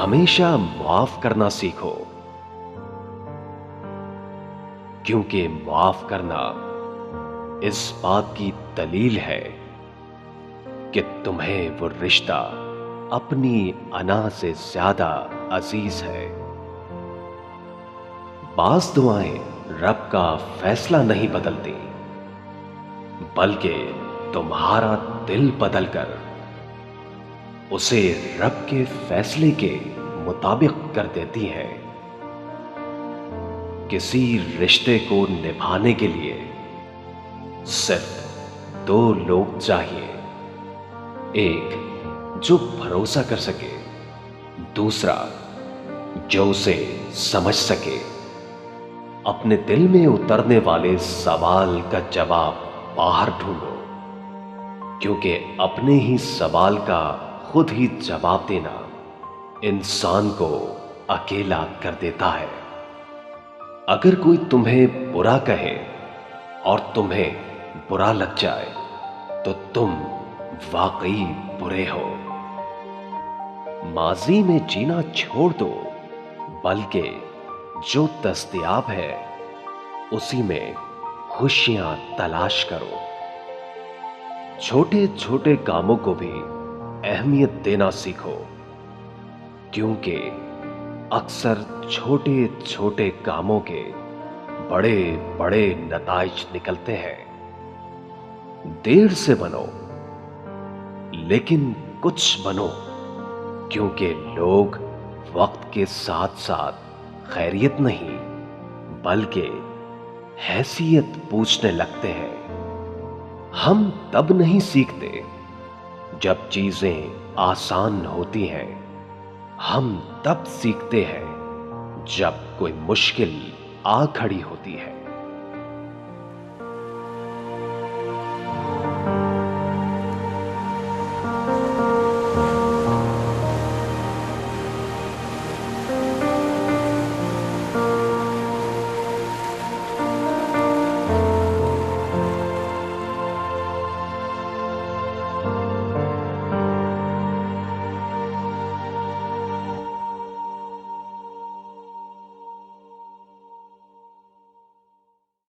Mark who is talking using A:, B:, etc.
A: हमेशा माफ करना सीखो, क्योंकि माफ करना इस बात की दलील है कि तुम्हें वो रिश्ता अपनी अना से ज्यादा अजीज है। बाज़ दुआएं रब का फैसला नहीं बदलती, बल्कि तुम्हारा दिल बदलकर उसे रब के फैसले के मुताबिक कर देती है। किसी रिश्ते को निभाने के लिए सिर्फ दो लोग चाहिए, एक जो भरोसा कर सके, दूसरा जो उसे समझ सके। अपने दिल में उतरने वाले सवाल का जवाब बाहर ढूंढो, क्योंकि अपने ही सवाल का खुद ही जवाब देना इंसान को अकेला कर देता है। अगर कोई तुम्हें बुरा कहे और तुम्हें बुरा लग जाए तो तुम वाकई बुरे हो। माजी में जीना छोड़ दो, बल्कि जो दस्तयाब है उसी में खुशियां तलाश करो। छोटे छोटे कामों को भी अहमियत देना सीखो, क्योंकि अक्सर छोटे छोटे कामों के बड़े बड़े नताइज निकलते हैं। देर से बनो, लेकिन कुछ बनो, क्योंकि लोग वक्त के साथ साथ खैरियत नहीं बल्कि हैसियत पूछने लगते हैं। हम तब नहीं सीखते जब चीजें आसान होती हैं, हम तब सीखते हैं जब कोई मुश्किल आ खड़ी होती है।